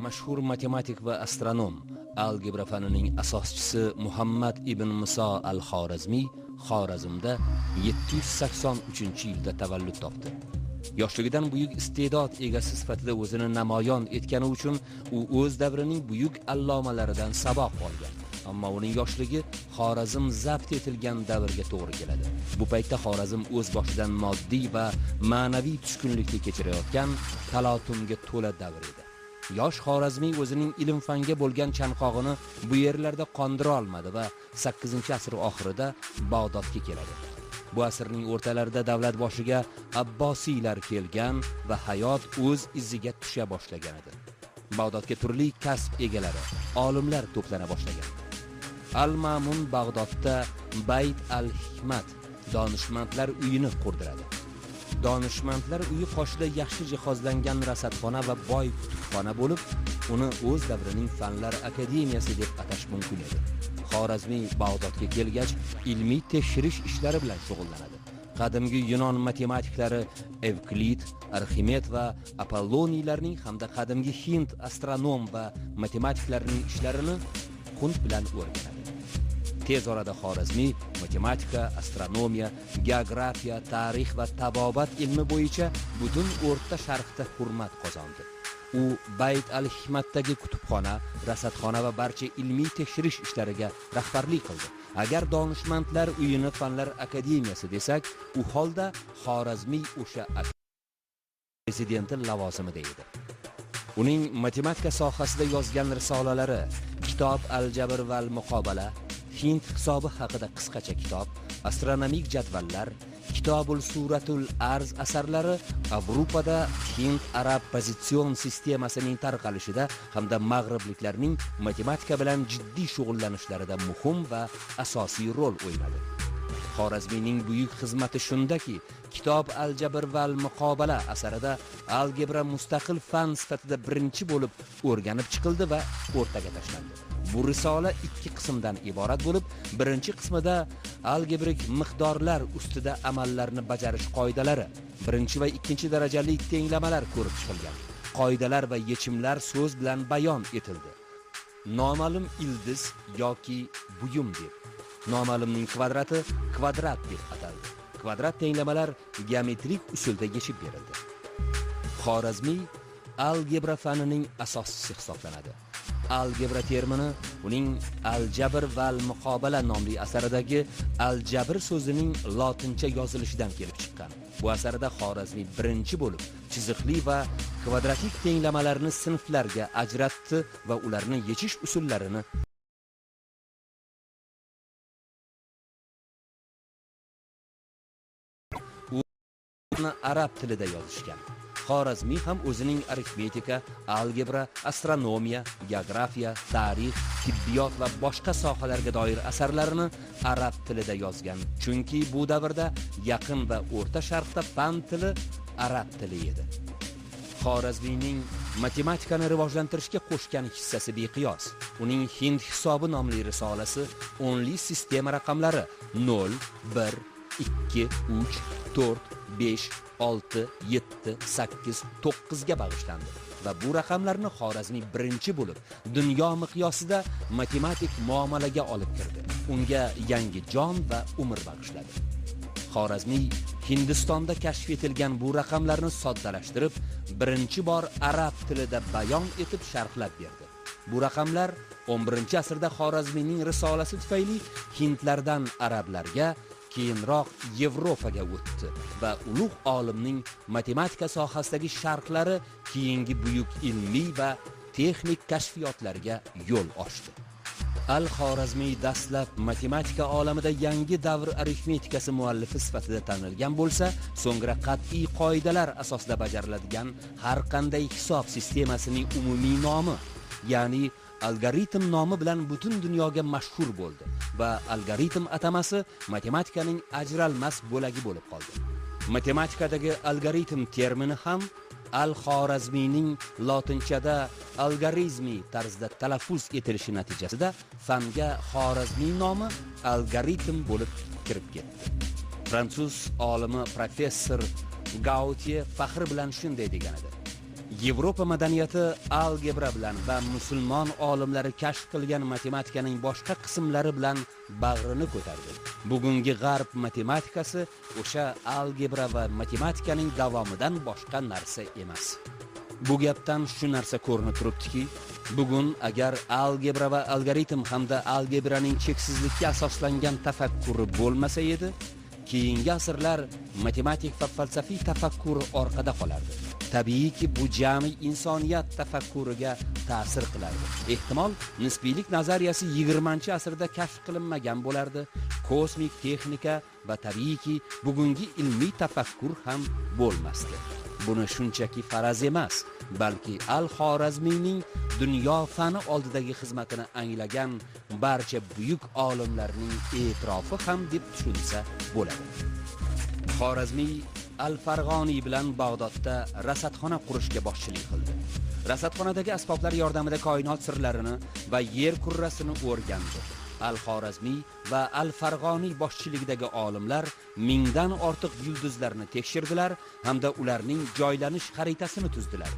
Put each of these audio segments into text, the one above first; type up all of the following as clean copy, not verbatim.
mashhur matematik va astronom, algebra fanining asoschisi Muhammad ibn Muso al-Xorazmiy Xorazmda 783-yilda tavallud topdi. Yoshligidan buyuk iste'dod egasi sifatida o'zini namoyon etgani uchun u o'z davrining buyuk allomalaridan saboq olgan. Ammo uning yoshligi Xorazm zabt etilgan davrga to'g'ri keladi. Bu paytda Xorazm o'z boshidan moddiy va ma'naviy tushkunlikni kechirayotgan talotumga to'la davr edi. Yosh Xorazmiy o'zining ilm-fanga bo'lgan chanqog'ini bu yerlarda qondira olmadi va 8-asr oxirida Bag'dodga keladi. Bu asrning o'rtalarida davlat boshiga Abbosiylar kelgan va hayot o'z iziga tusha boshlagan edi. Bag'dodga turli kasb egalari, olimlar to'plana boshlagan. Al-Ma'mun Bag'dodda Bayt al-Hikmat donishmandlar uyini qurdiradi. Donishmandlar uyi qoshida yaxshi jihozlangan rasadxona va boy kutubxona bo'lib, uni o'z davrining fanlar akademiyasi deb atash mumkin edi. Xorazmiy Bag'dodga kelgach, ilmiy tekshirish ishlari bilan shug'ullanadi. Qadimgi Yunon matematiklari Evklid, Arximed va Apolloniylarning hamda qadimgi Hind astronom va matematiklarining ishlarini qunt bilan o'rganadi. Tez orada Xorazmiy matematika, astronomiya, geografiya, tarix va tabobat ilmi bo'yicha butun O'rta Sharqda hurmat qozondi. U Bayt al-Hikmatdagi kutubxona, rasadxona va barcha ilmiy tekshirish ishlariga rahbarlik qildi. Agar donishmandlar uyini fanlar akademiyasi desak, u holda Xorazmiy o'sha prezidenti lavozimida edi. Uning matematika sohasida yozgan risolalari, Kitob al-Jabr va al-Muqobala, Hind hisobi haqida qisqacha kitob, astronomik jadvallar, Kitobul Suratul Arz asarlari Avropada Hind-Arab pozitsion sistemasining tarqalishida hamda mag'ribliklarning matematika bilan jiddiy shug'ullanishlarida muhim va asosiy rol o'ynadi. Xorazmiyning buyuk xizmati shundaki, Kitob al-Jabr va al-Muqobala asarida algebra mustaqil fan sifatida birinchi bo'lib o'rganib chiqildi va o'rtaga tashlandi. Bu risola 2 qismdan iborat bo'lib, birinchi qismida algebrik miqdorlar ustida amallarni bajarish qoidalari, birinchi va ikkinchi darajali tenglamalar ko'rib chiqilgan. Qoidalar va yechimlar so'z bilan bayon etildi. Noma'lum ildiz yoki buyum deb, noma'lumning kvadrati kvadrat deb ataldi. Kvadrat tenglamalar geometrik usulda yechib berildi. Xorazmiy algebra fanining asoschisi hisoblanadi. Algebra termini uning Al-Jabr va al-Muqobala nomli asaridagi al-Jabr so'zining lotincha yozilishidan kelib chiqqan. Bu asarda Xorazmiy birinchi bo'lib chiziqli va kvadratik tenglamalarni sinflarga ajratdi va ularni yechish usullarini arab tilida yozishgan. Xorazmiy ham o'zining arifmetika, algebra, astronomiya, geografiya, tarix, tibbiyot va boshqa sohalarga doir asarlarini arab tilida yozgan. Chunki bu davrda yaqin va O'rta Sharqda fan tili arab tili edi. Xorazmiyning matematikani rivojlantirishga qo'shgan hissasi beqiyos. Uning Hind hisobi nomli risolasi onli sistema raqamlari 0, 1, 2, 3, 4, 5, 6, 7, 8, 9 ga bag'ishlandi va bu raqamlarni Xorazmiy birinchi bo'lib dunyo miqyosida matematik muomalaga olib kirdi. Unga yangi jon va umr bag'ishladi. Xorazmiy Hindistonda kashf etilgan bu raqamlarni soddalashtirib, birinchi bor arab tilida bayon etib sharhlab berdi. Bu raqamlar 11-asrda Xorazmiyning risolasi tufayli hindlardan arablarga, keyinroq Yevropaga o'tdi va ulug' olimning matematika sohasidagi sharhlari keyingi buyuk ilmiy va texnik kashfiyotlarga yo'l ochdi. Al-Xorazmiy dastlab matematika olamida yangi davr arifmetikasi muallifi sifatida tanilgan bo'lsa, so'ngra qat'iy qoidalar asosida bajariladigan har qanday hisob sistemasining umumiy nomi, ya'ni algoritm nomi bilan butun dunyoga mashhur bo'ldi va algoritm atamasi matematikaning ajralmas bo'lagi bo'lib qoldi. Matematikadagi algoritm termini ham Al-Xorazmiyning lotinchada algorizmi tarzda talaffuz etilishi natijasida fanga Xorazmiy nomi algoritm bo'lib kirib ketdi. Fransuz olimi professor Gautier faxr bilan shunday degan edi: Yevropa madaniyati algebra bilan va musulmon olimlari kashf qilgan matematikaning boshqa qismlari bilan bag'rini ko'tardi. Bugungi g'arb matematikasi o'sha algebra va matematikaning davomidan boshqa narsa emas. Bu gapdan shu narsa ko'rinib turibdiki, bugun agar algebra va algoritm hamda algebraning cheksizlikka asoslangan tafakkuri bo'lmasa edi, keyingi asrlar matematik va falsafiy tafakkur orqada qolardi. Tabiiyki bu jami insoniyat tafakkuriga ta'sir qilardi. Ehtimol nisbiylik nazariyasi 20-asrda kashf qilinmagan bo'lardi. Kosmik texnika va tabiiyki bugungi ilmiy tafakkur ham bo'lmasdi. Buni shunchaki faraz emas, balki Al-Xorazmiyning dunyo fani oldidagi xizmatini anglagan barcha buyuk olimlarning e'tirofi ham deb tushunsa bo'ladi. Xorazmiy Al-Farg'oniy bilan Bag'dodda rasadxona qurishga boshchilik qildi. Rasadxonadagi asboblar yordamida koinot sirlarini va yer kurrasini o'rgandi. Al-Xorazmiy va Al-Farg'oniy boshchiligidagi olimlar 1000 dan ortiq yulduzlarni tekshirdilar hamda ularning joylanish xaritasini tuzdilar.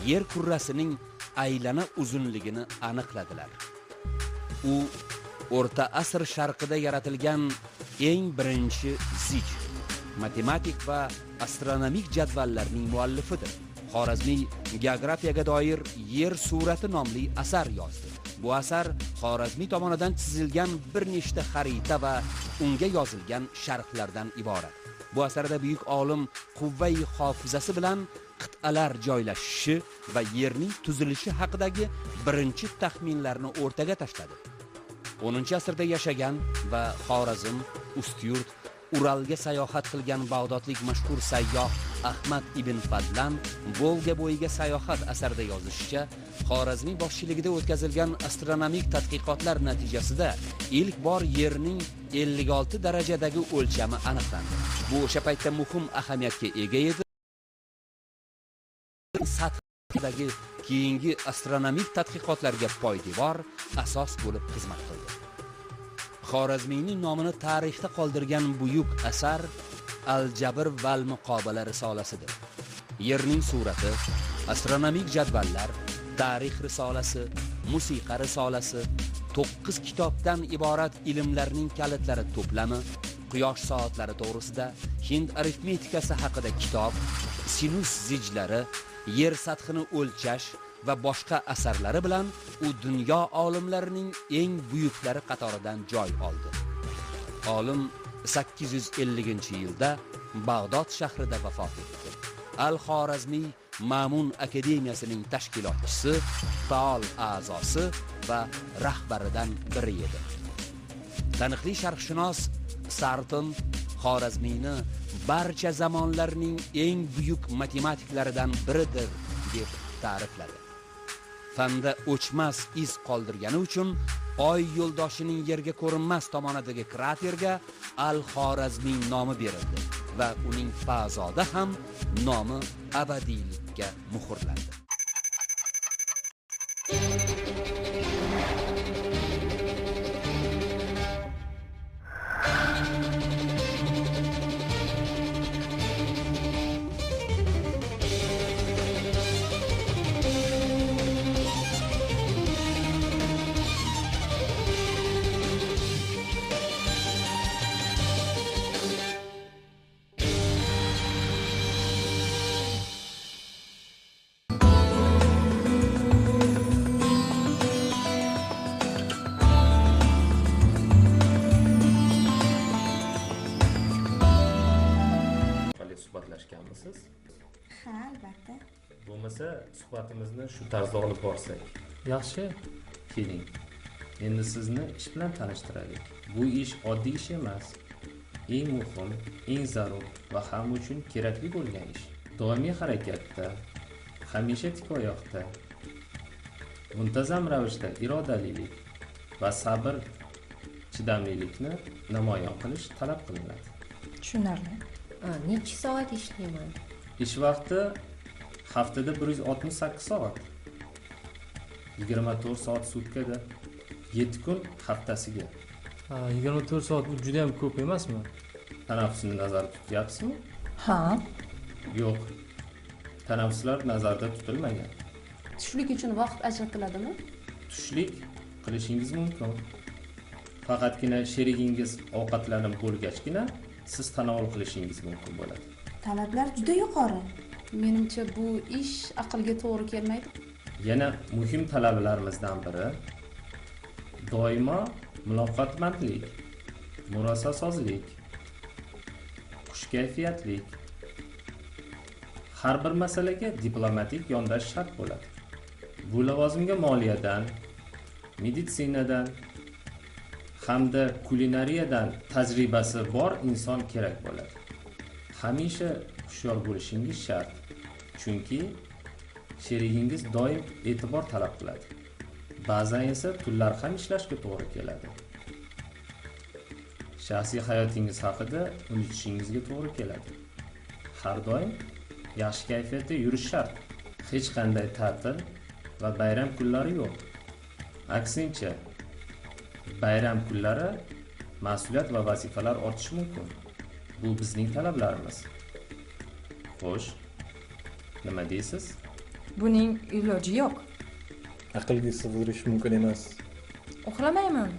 Yer kurrasining aylana uzunligini aniqladilar. U O'rta asr sharqida yaratilgan eng birinchi zich matematik va astronomik jadvallarning muallifidir. Xorazmiy geografiyaga doir Yer surati nomli asar yozdi. Bu asar Xorazmiy tomonidan chizilgan bir nechta xarita va unga yozilgan sharhlardan iborat. Bu asarda buyuk olim quvvai hofizasi bilan qit'alar joylashishi va yerning tuzilishi haqidagi birinchi taxminlarni o'rtaga tashladi. 10-asrda yashagan va Xorazm, Ustyurt, Uralga sayohat qilgan bag'dodlik mashhur sayyoh Ahmad ibn Fadlan Volga bo'yiga sayohat asarida yozishicha, Xorazmiy boshchiligida o'tkazilgan astronomik tadqiqotlar natijasida ilk bor yerning 56 darajadagi o'lchami aniqlandi. Bu o'sha paytda muhim ahamiyatga ega edi. Sathdagi keyingi astronomik tadqiqotlarga poydevor asos bo'lib xizmat qildi. Xorazmiyning nomini tarixda qoldirgan buyuk asar Al-Jabr val Muqobala risolasidir. Yerning surati, astronomik jadvallar, tarix risolasi, musiqa risolasi, 9 kitobdan iborat ilmlarning kalitlari to'plami, quyosh soatlari to'g'risida, Hind arifmetikasi haqida kitob, sinus zijlari, yer sathini o'lchash va boshqa asarlari bilan u dunyo olimlarining eng buyuklari qatoridan joy oldi. Olim 850-yilda Bag'dod shahrida vafot etdi. Al-Xorazmiy Ma'mun akademiyasining tashkilotchisi, faol a'zosi va rahbaridan biri edi. Taniqli sharqshunos Sarton Xorazmiyni barcha zamonlarning eng buyuk matematiklaridan biridir deb ta'rifladi. Fanda o'chmas iz qoldirgani uchun Oy yo'ldoshining yerga ko'rinmas tomonidagi kraterga Al-Xorazmiy nomi berildi va uning fazoda ham nomi abadiylikka muhrlandi. Suhbatlashganmisiz? Ha, albatta. Bo'lmasa, suhbatimizni shu tarzda olib borsak. Yaxshi. Keling. Endi sizni ish bilan tanishtiraylik. Bu ish oddiy ish emas. Eng muhim, eng zarur va hamma uchun kerakli bo'lgan ish. Doimiy harakatda, hamisha tik oyoqda, muntazam ravishda irodalilik va sabr, chidamlilikni namoyon qilish talab qilinadi. Tushunarli. Necha soat ishlayman? Ish vaqti haftada 168 soat. 24 soat sutkada, 7 kun haftasiga. 24 soat bu juda ham ko'p emasmi? Tanaffusni nazarda tutyapsizmi? Ha. Yo'q. tanaffuslar nazarda tutilmagan. Tushlik uchun vaqt ajratiladimi? Tushlik qilishingiz mumkin. Faqatgina sherigingiz ovqatlanib bo'lgachgina siz tanovul qilishingiz mumkin bo'ladi. Talablar juda yuqori. Menimcha bu ish aqlga to'g'ri kelmaydi. Yana muhim talablarimizdan biri doimo muloqotmandlik, murosasozlik, xushkayfiyatlik. Har bir masalaga diplomatik yondash shart bo'ladi. Bu lavozimga moliyadan, meditsinadan hamda kulinariyadan tajribasi bor inson kerak bo'ladi. Hamisha hushyor bo'lishingiz shart. Chunki sherigingiz doim e'tibor talab qiladi. Ba'zan esa tunlar ham ishlashga to'g'ri keladi. Shaxsiy hayotingiz haqida unutishingizga to'g'ri keladi. Har doim yaxshi kayfiyatda yurish shart. Hech qanday ta'til va bayram kunlari yo'q. Aksincha, bayram kunlari mas'uliyat va vazifalar ortishi mumkin. Bu bizning talablarimiz. Xo'sh, nima deysiz? Buning iloji yo'q. Aqlga sig'dirish mumkin emas. Uxlamayman.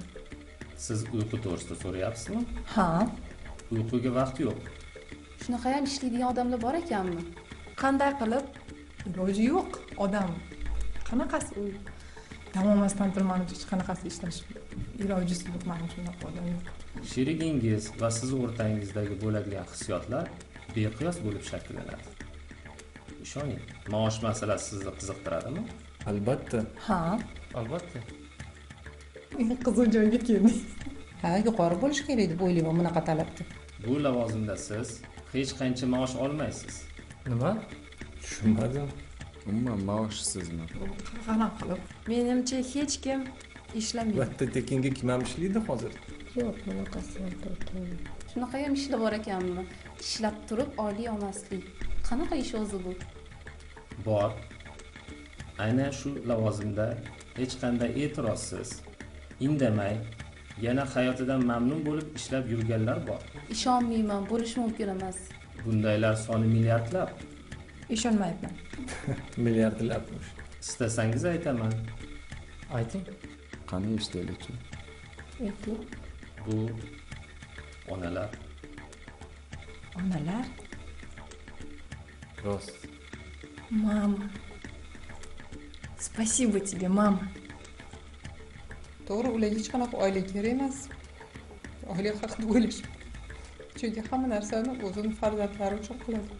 Siz uyqu to'g'risida so'rayapsizmi? Ha, Uyquga vaqt yo'q. Shunaqa ham ishlaydigan odamlar bor ekanmi? qanday qilib? Iloji yo'q. Odam qanaqasi u? Dam olmasdan turmani hech qanaqasi ishlash ilojisi yo'q. Mana shunaqa odam yo'q. Sherigingiz va siz o'rtangizdagi bo'ladigan hissiyotlar beqiyos bo'lib shakllanadi. Ishoning, maosh masalasi sizni qiziqtiradimi? Albatta. Ha, Albatta. qiziq joyga keldik. Ha, yuqori bo'lish kerak deb o'ylayman bunaqa talabda. Bu lavozimda siz hech qancha maosh olmaysiz. Nima? Tushunmadim. Umuman maoshsizmi? Qanaqa qilib? Menimcha hech kim ishlamaydi. Albatta tekinga kim ham ishlaydi hozir? Yo'q, bunaqasi ham to'g'ri. Shunaqa ham ishlar bor ekanmi? Ishlab turib oylik olmaslik. Qanaqa ish o'zi bu? Bor. Aynan shu lavozimda hech qanday e'tirozsiz, indamay, yana hayotidan mamnun bo'lib ishlab yurganlar bor. Ishonmayman, bo'lishi mumkin emas. Bundaylar soni milliardlab. Ishonmayapman. Milliardlabmish. Istasangiz aytaman. Ayting. Qani eshitaylik-chi. Ayting. Bu onalar. Onalar, Rost. mama. Спасибо тебе, mama. To'g'ri, ularga hech qanaqa oylik kerak emas. Oylik haqida o'ylash. Chunki hamma narsani o'zini farzandlari uchun qiladi.